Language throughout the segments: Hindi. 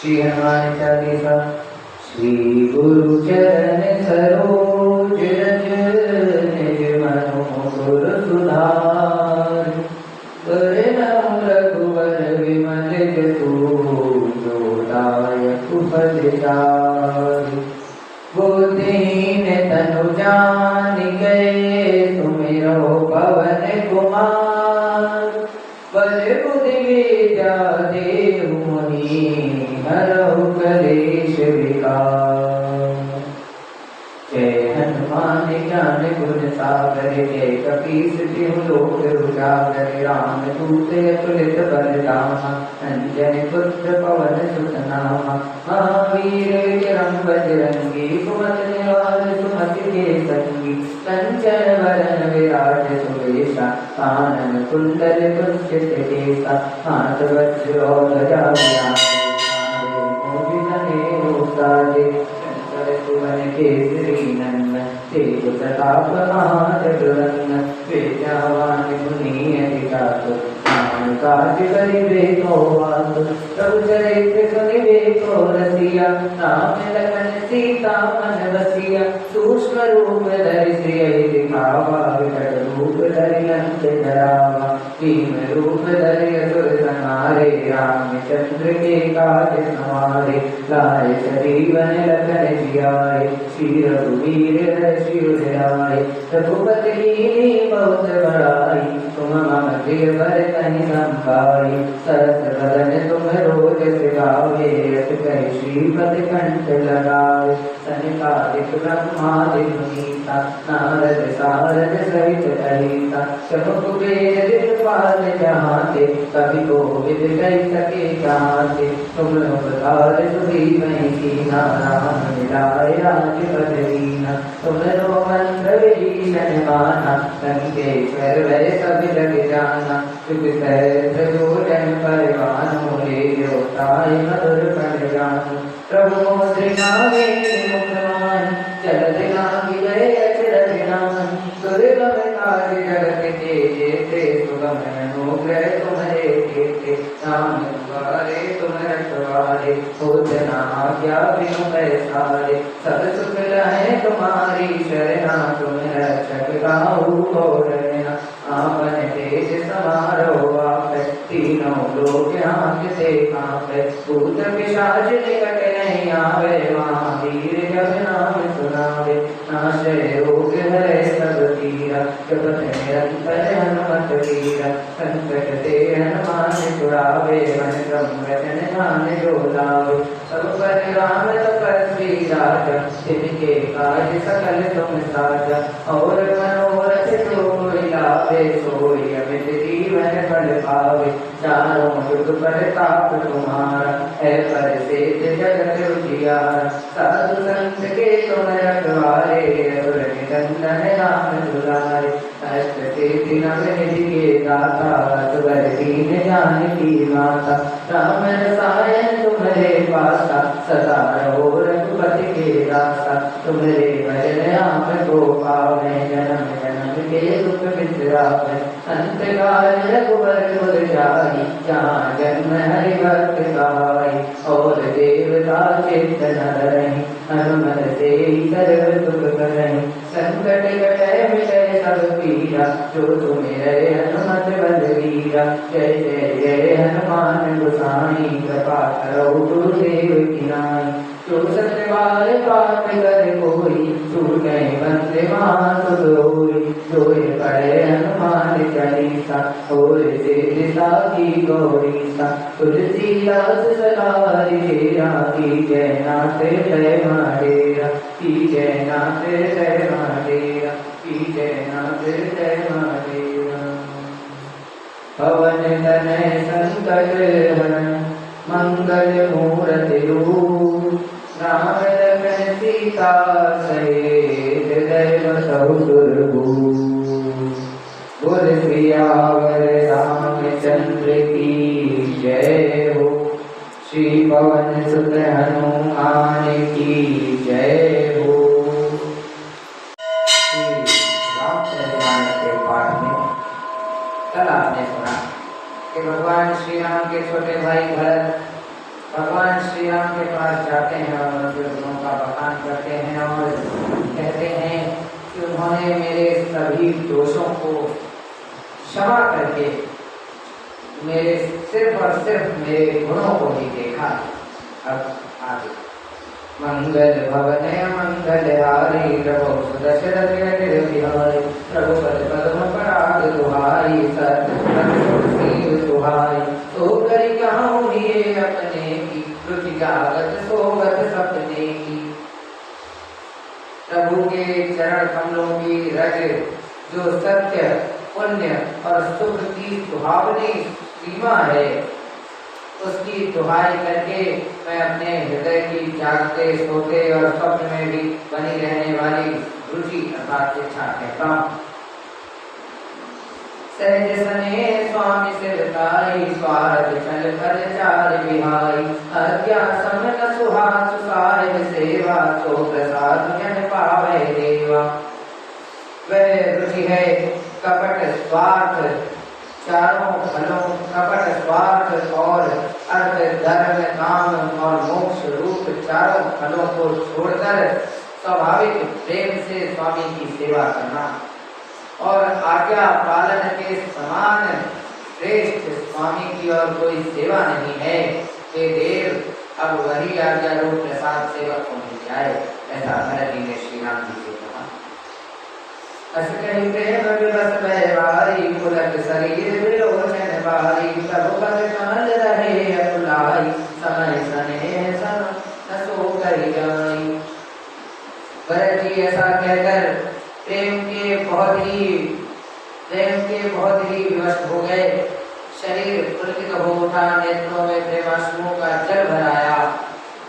श्री हनुमान चालीसा। श्री गुरु चरण सरोज रज निज मनो गुर सुधार। बरनउँ रघुवर विमल जसु जो दायक फलचार। बुद्धिहीन तनु जानिके सुमिरो पवन कुमार। बल बुद्धि विद्या देहु मोहि हरहु कलेश विकार। जय हनुमान ज्ञान गुण सागर जय कपीस तिहु लोक उजागर। रामदूत अतुलित बल धामा अंजनी पुत्र पवन सुत नामा। महावीर विक्रम बजरंगी सुमति निवार सुमति के संगी। कंचन वरन विराज सुवेशा कानन कुंडल कुंचित केसा। हाथ वज्र और ध्वजा सुवन केसरी नंदन तेज प्रताप महाजगवंदन। विद्यावान गुणी अतिचातुर राम काज करिबे को आतुर। प्रभु चरित्र सुनिबे को रसिया राम लखन सीता मन बसिया। सूक्ष्म रूप धरि सियहि दिखावा विकट रूप धरि लंक जरावा। भीम रूप धरि असुर संहारे रामचंद्र के काज संवारे। लाए सजीवन लखन जियाए श्री रघुवीर हर्षि उर। रघुपति कीन्ही बहुत बड़ाई तुम मम प्रिय भरतहि संभाई। सहस बदन तुम रोज गावे यश कहि श्रीपति कंठ लगावे। सनकादिक ब्रह्मादि मुनीसा नारद सारद सहित अहिसा। सब कुबेर दिखपाल जहाते कवि कोविद कहि सके जाते। तुम उपकार सुग्रीवहि कीन्हा राम मिलाए राजपद दीन्हा। तुमरो मंत्र विभीषण माना लंकेश्वर वै सब जग जाना। जुग सहस्र योजन परिवार मोरे जो ताहि मधुर फल जानु। प्रभु मुद्रिका मेलि मुखमान जलधि लांघि गए अचरज नाम। दुर्गम काज जगत के जेते सुगम अनुग्रह तुम्हारे केते। नाम द्वारे तुम रखवारे होत न आज्ञा बिनु पैसारे। सब सुख लहै तुम्हारी शरणा तुम रक्षक काहू को डरना। आपन तेज समारो आपै तीनों लोक हांकते कांपै। भूत पिशाच निकट नहीं आवे महावीर जब नाम सुनावे। नाशय रोग हरै सब पीरा जपत निरंतर हनुमत वीरा। संकट ते हनुमान छुड़ावे मन क्रम वचन ध्यान जो लावे। सब पर राम तपस्वी राजा तिनके काज सकल तुम साजा। और मनोरथ जो कोई लावे सोई अमित जीवन फल पावे। चारों युग प्रताप तुम्हारा है परसिद्ध जगत उजियारा। साधु संत के तुम रखवारे असुर निकंदन राम दुलारे। अष्ट सिद्धि नव निधि के दाता असुर दीन जानकी माता। राम रसायन तुम्हारे पासा सदा रहो रघुपति के दासा। तुम्हारे भजन आप को पावे जन्म जन्म के दुख बिसरावे। अंत काल रघुबर पुर जाई जहाँ जन्म हरि भक्त कहाई। और देवता चित्त न धरहि हनुमत से सर्व सुख करहि। संकट कटै मिटै सब पीरा जो सुमिरै हनुमत बलवीरा। जय जय जय हनुमान गोसाई कृपा करो गुरुदेव की नाई। जो सत्यवान पाठ कर कोई छूटै बंदे मासुर होई। जो ये पढ़े हनुमान चालीसा और दिशा की गौरीसा। तुलसीदास सदारि तेरा की जय नाथ जय महादेवा। की जय नाथ जय महादेवा। की जय नाथ जय महादेवा। पवन तनय संकट हरण मंगल मूरति रूप। राम लखन सीता सहित दैव सब सुरभूप। बोल सियावर रामचंद्र की जय हो। श्री पवन सुत हनुमान की जय हो। रामचरितमानस के पाठ में कल आपने सुना कि भगवान श्री राम के छोटे भाई भरत भगवान श्री राम के पास जाते हैं और उनके गुणों का बखान करते हैं और कहते हैं कि उन्होंने मेरे सभी दोषों को क्षमा करके मेरे सिर्फ और सिर्फ मेरे गुणों को ही देखा। अब आगे मंगल भवन मंगल हारी प्रभु सुदशरथ बिहारी प्रभु पद पद्म पराग दुहाई सत्य दुहाई तो करी कहूँ ये अपने की रुचि जागत सोगत सपने की। प्रभु के चरण कमलों की रज जो सत्य पुण्य और सुख की सुहावनी सीमा है उसकी दुहाई करके मैं अपने हृदय की जागते सोते और स्वप्न में भी बनी रहने वाली रुचि अर्थात इच्छा कहता हूँ। सहज सने स्वामी सिरताई स्वार्थ चल कर चार बिहाई हत्या समन सुहास साहिब सेवा सो प्रसाद जन पावे देवा। वह रुचि है कपट स्वार्थ चारों फलों कपट स्वार्थ और अर्थ धर्म काम और मोक्ष रूप चारों फलों को छोड़कर स्वाभाविक प्रेम से स्वामी की सेवा करना और आज्ञा पालन के समान श्रेष्ठ स्वामी की और कोई सेवा नहीं है। हे देव अब वही आज्ञा रूप प्रसाद सेवक को मिल जाए। ऐसा भरत जी ने श्री राम जी से कहा। अस कहीं प्रेम विवश व्यवहारी पुलक शरीर विलोचन बारी प्रभु पद कमल रहे अकुलाई समय सने सन न सो करी जाई। भरत जी ऐसा कहकर प्रेम के बहुत ही विवश हो गए। शरीर पुलकित हो उठा, नेत्रों में प्रेमाश्रुओं का जल भराया।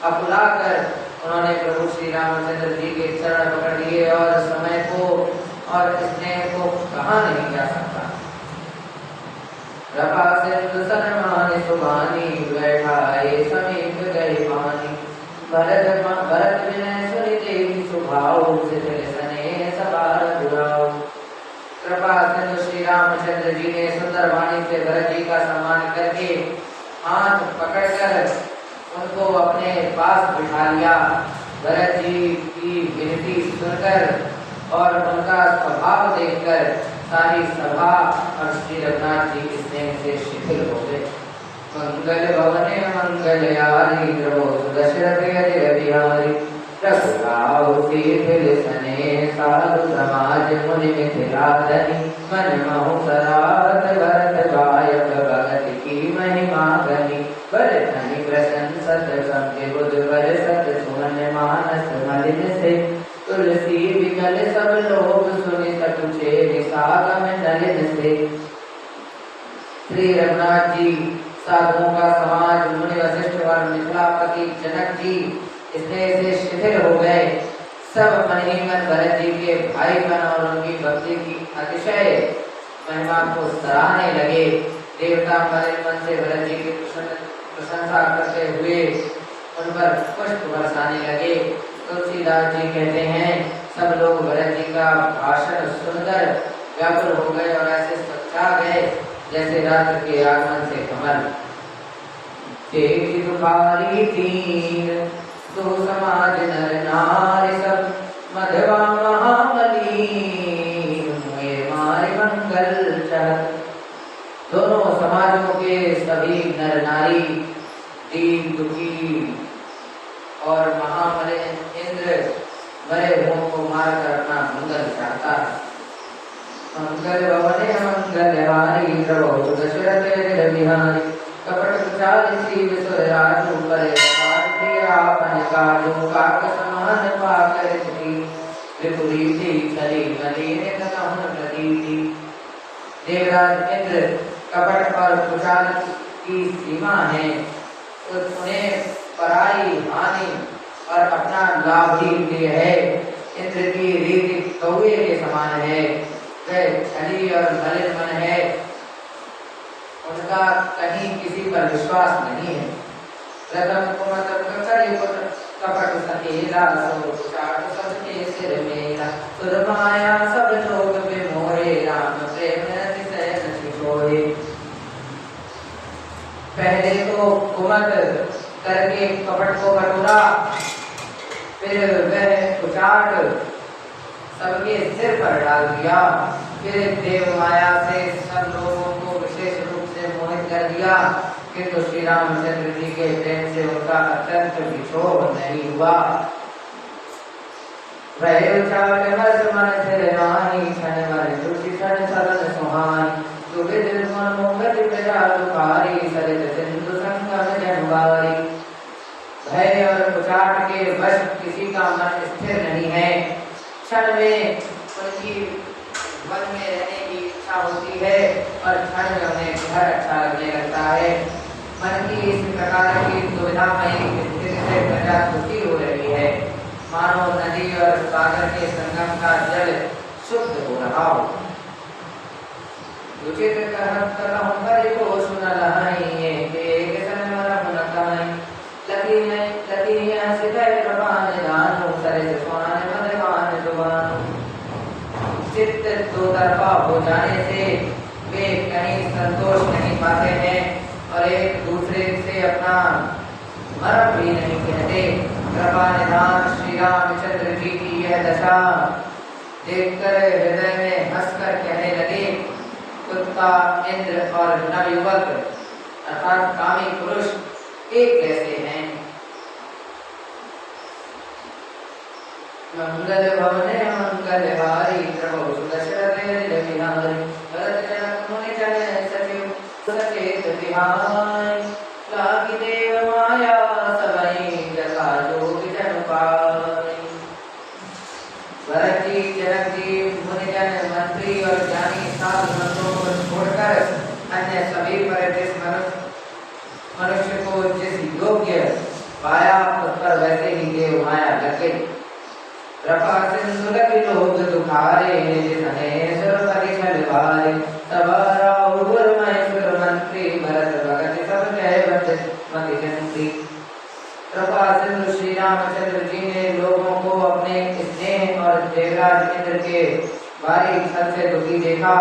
अकुलाकर उन्होंने प्रभु श्री रामचंद्र जी के चरण पकड़ लिए और समय को और स्नेह को कहा नहीं जा सकता। रपा सिंधु सनमानि सुभानी बैठाए समीप गए पानी भरत विनय सुनि देवी सुभाव सिद्ध सने सबार दुराव। कृपा सिंधु श्री रामचंद्र जी ने सुंदर वाणी से भरत जी का सम्मान करके हाथ पकड़कर उनको अपने पास बिठा लिया। भरत जी की विनती सुनकर और उनका स्वभाव देखकर सारी सभा और श्री रघुनाथ जी स्नेह से शिथिल हो गए। मंगल भवने मंगल यारी प्रभु दशरथ बिहारी रघुराव शीघ्र सने साधु समाज मुनि मिथिलाधनि मन महु सरात भरत गायक भगत की महिमा गनि भरतनि प्रशंसत संग बुध बरसत सुमन मानस मलिन से तुलसी विकल सब लोग सुनि सकुचे निसागम नलिन से। श्री रघुनाथ जी साधुओं का समाज मुनि वशिष्ठ और मिथिलापति जनक जी स्नेह से शिथिल हो गए। सब मन ही मन भरत जी के भाई बन और उनकी भक्ति की अतिशय महिमा को सराहने लगे। देवता मन से भरत जी की प्रशंसा करते हुए उन पर पुष्प बरसाने लगे। तुलसीदास जी कहते हैं सब लोग भरत जी का भाषण सुनकर व्याकुल हो गए और ऐसे सच्चा गए जैसे रात्र के आगमन से कमल। देवी दुखारी तीन तो समाज नर नारी सब मधवा महाबली मारे मंगल चहत। दोनों समाजों के सभी नर नारी दीन दुखी और महामलिन इंद्र मरे हुओं को मारकर अपना मंगल चाहता है। मंगल भवने मंगल हारी प्रभु दशरथ बिहारी कपट कुचाल सी विसुर राजू परे आपन काजू काक समान पाकर विपुरीति चली मलिन कहन प्रतीति। देवराज इंद्र कपट और कुचाल की सीमा है, उन्हें पराई हानि और अपना लाभ ही प्रिय है। इंद्र की रीति कौवे के समान है, वह छली और मलिन मन है, उनका कहीं किसी पर विश्वास नहीं है। प्रथम कुमत कपट सकेला सो चाट सबके सिर मेरा सुर माया सब लोग विमोहे राम प्रेम अतिशय न छिछोहे। पहले तो कुमत करके कपट को बटोरा, फिर वह उचाट सबके सिर पर डाल दिया। फिर देव माया से सब लोगों को विशेष रूप से मोहित कर दिया, किंतु श्री रामचंद्र जी के प्रेम से उनका अत्यंत विक्षोभ नहीं हुआ। वह उचाट हर्ष मन सिर नाहि, क्षण मन तुझी क्षण सदन सुहाई। सुविद मन मुखट प्रजा दुखारी, सरित सिंधु संगम जनवारी। भय और उचाट के वश किसी का मन स्थिर नहीं है। क्षण में उनकी वन में रहने की इच्छा होती है और क्षण में उन्हें घर अच्छा लगने लगता है। मन की इस प्रकार की दुविधामयी स्थिति से प्रजा दुखी हो रही है, मानो नदी और सागर के संगम का जल शुद्ध हो रहा हो। उचित कहत कहूं करि को सुन लहाई, एक सन मरम न कहाई। लकी सिद्ध प्रभान जानो, सरिस स्वान मधवान जुबानो। चित्त दो तरफा हो जाने से वे कहीं संतोष नहीं पाते हैं और एक दूसरे से अपना मर्म भी नहीं कहते। कृपा निधान श्री रामचंद्र जी की यह दशा देखकर हृदय में हंसकर कहने लगे, कुत्ता, इंद्र और नवयुवक अर्थात कामी पुरुष एक जैसे हैं। मंगल भवने मंगलहारी, प्रभु सुदशरथ बिहारी। भरत जनक मुनि जन सचिव, सचेत बिहारी। लागी देव माया सबई, जगा जोग जन पाई। भरत जी, जनक जी, मुनि जन, मंत्री और ज्ञानी साधु संतों को छोड़कर अन्य सभी पर जिस मनुष्य को जिस योग्य पाया, उस पर वैसे ही देव माया लग गई। कृपा सिंधु लगी लोग दुखारे, जिसने सुर परिछल भारे। तब राहुल महेश्वर मंत्री, भरत भगत सब जय मति जंत्री। कृपा सिंधु श्री रामचंद्र जी ने लोगों को अपने स्नेह और देवराज इंद्र के भारी छल से दुखी देखा।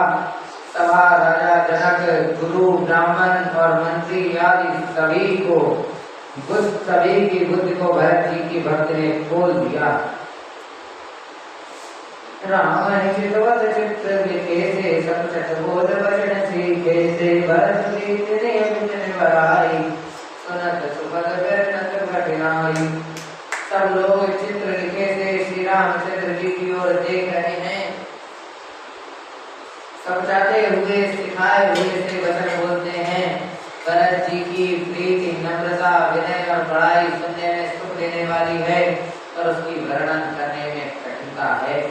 सभा राजा जनक, गुरु, ब्राह्मण और मंत्री आदि सभी की बुद्धि को भरत जी की भक्ति ने खोल दिया। राम चितवत चित्र लिखे से, सब चतुर्बोध वचन सीखे से। भरत कीर्ति नियमित बड़ाई, सुनत सुपद व्यर्थ कठिनाई। सब लोग चित्र लिखे से श्री रामचंद्र जी की ओर देख रहे हैं। समझाते हुए, सिखाए हुए से वचन बोलते हैं। भरत जी की प्रीति, नम्रता, विनय और बड़ाई सुनने में सुख देने वाली है, पर उसकी वर्णन करने में कठिनता है।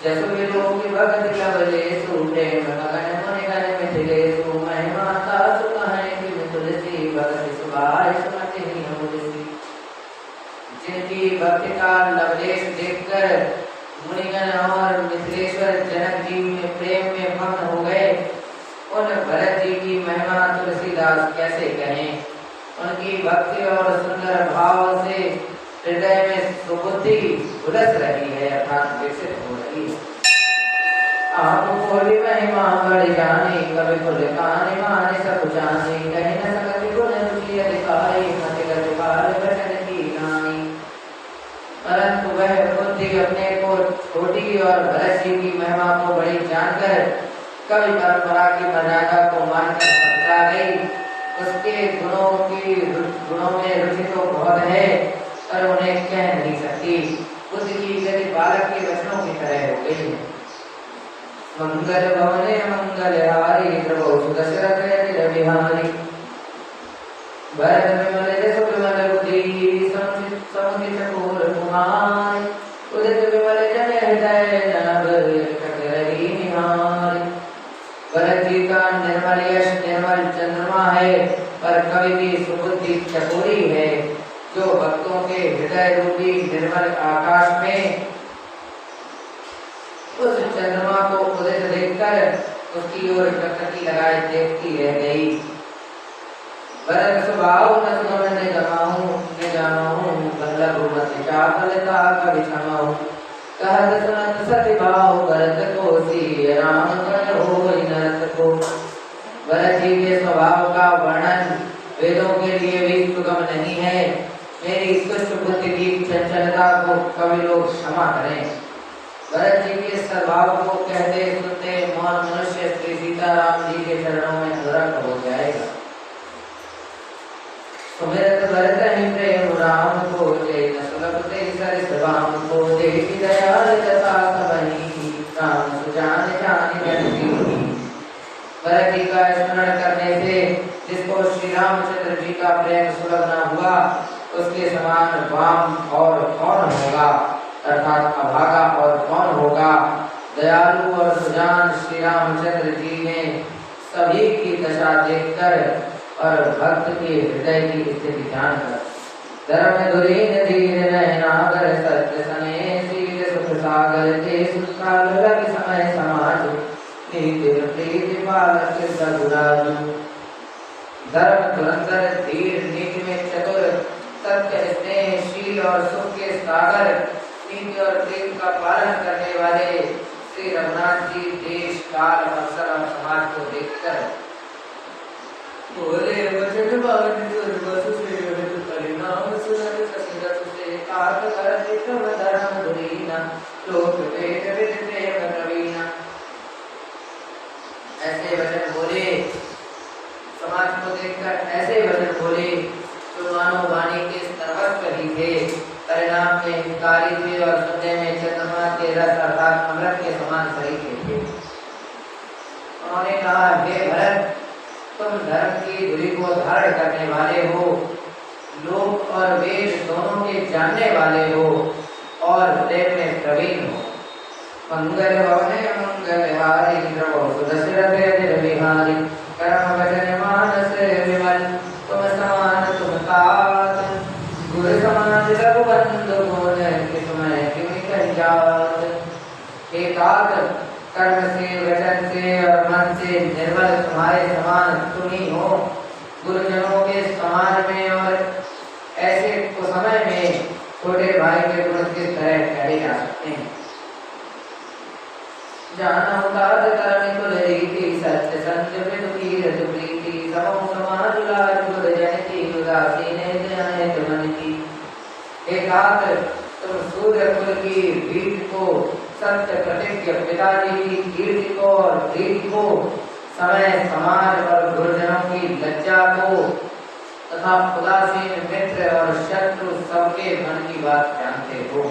जसु विलोक भगत लवलेसु, प्रेम मगन मुनि गण मिथिलेसु। महिमा तासु कहें कि तुलसी, भगत सुभाय सुमति मुलसी। जिनकी भक्ति का लवलेश देखकर मुनिगण और मिथिलेश्वर जनक जी में प्रेम में मग्न हो गए, उन भरत जी की महिमा तुलसीदास कैसे कहें। उनकी भक्ति और सुंदर भाव से हृदय में सुबुद्धि उलस रही है, अर्थात विकसित हो रही है। आप कोई महिमा बढ़ जाने, कभी खुद काने माने सब जाने। कहीं न सकति गुण रुचि अधिकारी, मति गति बार वचन की नानी। परंतु वह बुद्धि अपने को छोटी और भरत जी की महिमा को बड़ी जानकर कवि परंपरा की मर्यादा को मानकर समझा गई। उसके गुणों में रुचि तो बहुत है, पर उन्हें कह नहीं सकती। बुद्धि की गति बालक के वचनों की तरह हो गई है। मंगल भवने मंगलहारी, प्रभु सुदशरथ बिहारी। भरत विमल जसु विमल बुद्धि, समुदित चकोर कुमारी। उदित विमल जन हृदय, नभ जगत रही निहारी। भरत जी का निर्मल यश निर्मल चंद्रमा है, पर कवि की सुबुद्धि चकोरी है, जो भक्तों के हृदय रूपी निर्मल आकाश में उस चंद्रमा को उदित देखकर उसकी ओर टकटकी लगाए देखती रह गई। भरत स्वभाव न सुगम ने जमाऊं, बल्लभ मति चापलता कवि क्षमाऊं। कहत सुनत सति भाव, भरत को सी राम कर होई नरत को। भरत जी के स्वभाव का वर्णन वेदों के लिए भी चंचलता को कवि लोग क्षमा करें। भरत जी के स्वभाव को कहते सुनते मौन मनुष्य श्री सीताराम जी के चरणों में अनुरक्त हो जाएगा। सुमिरत भरत ही प्रेम राम को जय न सुलभते सरिस राम को देखी दयाल जता सबनी राम सुजान जान जनती। भरत जी का स्मरण करने से जिसको श्री रामचंद्र जी का प्रेम सुलभ न हुआ उसके समान वाम और कौन होगा, अर्थात अभागा और कौन होगा। दयालु और सुजान श्री रामचंद्र जी ने सभी की दशा देखकर और भक्त के हृदय की स्थिति जानकर धर्म धुरीन धीर नयनागर सत्य सने शील सुख सागर ते सुखाल लग समय समाज नीति प्रीति पालक सगुराजु। धर्म धुरंधर धीर नीति में चतुर सत्य स्नेह शील और सुख के सागर नीति और प्रेम का पालन करने वाले श्री रघुनाथ जी देश काल अवसर और समाज को देखकर बोले वचन बाण दुर्वसु से परिणाम सुनत ससिरत से कात करत क्रम धर्म धुरीना लोक वेद विद प्रेम प्रवीणा। ऐसे वचन बोले, समाज को देखकर ऐसे वचन बोले जो मानो वाणी के सर्वस्व ही थे, परिणाम में हितकारी थे और सुनने में चंद्रमा के रस अर्थात अमृत के समान सरीखे थे। उन्होंने कहा, हे भरत, तुम धर्म की धुरी को धारण करने वाले हो, लोक और वेद दोनों के जानने वाले हो और प्रेम में प्रवीण हो। मंगल भवने मंगलहारी प्रभो सुदशरथ निर्विहारी कर्म वचन मानस विमल तुम समान तुम तात गुरु समान रघुबंधु गुण किस्मय किमि कंजात। हे तात, कर्म से वचन से और मन से निर्मल तुम्हारे समान तुम ही हो। गुरुजनों के समान में और ऐसे कुसमय में छोटे भाई के गुण किस तरह कहे जा सकते हैं। जाना उतार करने कुल रीति सत्य संत विद कीरत प्रीति समो समाज लाज गुर जन की उदासी ने जनित मन की। हे तात, तुम सूर्य कुल की रीत को, सत्य प्रतिज्ञ पिताजी की कीर्ति को और प्रीति को, समय समाज और गुरुजनों की लज्जा को तथा उदासीन मित्र और शत्रु सबके मन की बात जानते हो।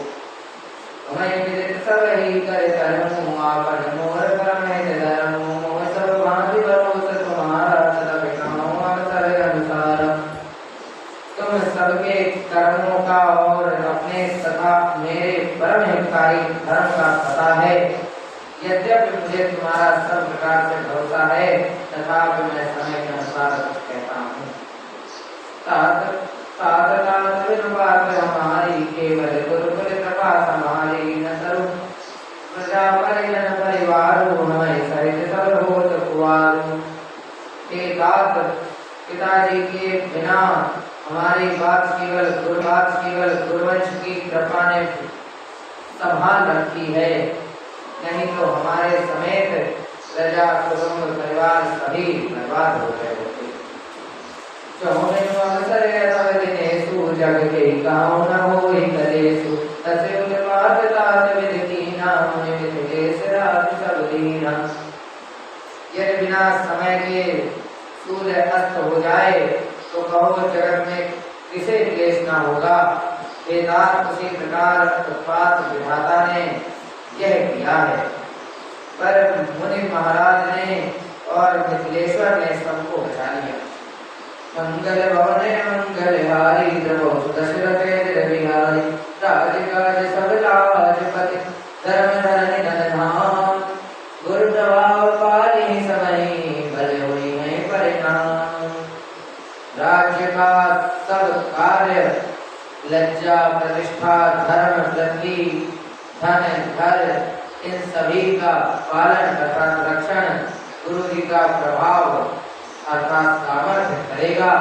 तुम्हें विदित सब ही कर कर्म आपन मोर परम है धर्म मोह सब भांति भरोसा तुम्हारा सदा बिकाओ अवसर अनुसार। तुम सबके कर्मों का और अपने तथा मेरे परम हितकारी धर्म का पता है। यद्यपि मुझे तुम्हारा सब प्रकार से भरोसा है तथापि मैं समय के अनुसार कहता हूँ। हमारी केवल गुरुकुल कृपा समारी न सर्व प्रजा परिजन परिवार हमें सहित सब होत कुवार। हे तात, पिताजी के बिना हमारी बात केवल गुरुवंश की कृपा ने संभाल रखी है, नहीं तो हमारे समेत प्रजा कुटुंब परिवार सभी बर्बाद हो गए होते। जग के गाँव न होई कलेसु तसे उत्पात तात विद कीना मुनि विदेश रात सब दीना। यदि बिना समय के सूर्य अस्त हो जाए तो कहो जगत में किसे क्लेश न होगा। वेदांत उसी प्रकार उत्पात विधाता ने यह किया है, पर मुनि महाराज ने और मिथिलेश्वर ने सबको बचा लिया। मंगल भवने मंगलहारी प्रभो दशरथ निर्विहारी राजकाज सब लाजपति धर्म धरनि धनधाम गुरु प्रभाव पाली समय भले हुई है परिणाम। राज्य का सब कार्य लज्जा प्रतिष्ठा धर्म वृद्धि धन घर इन सभी का पालन तथा रक्षण गुरु जी का प्रभाव अर्थात सामर्थ्य करेगा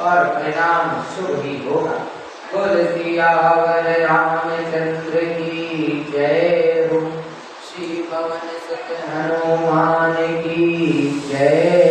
और परिणाम शुभ ही होगा। बोल सियावर रामचंद्र की जय हो। श्री पवन सुत हनुमान की जय।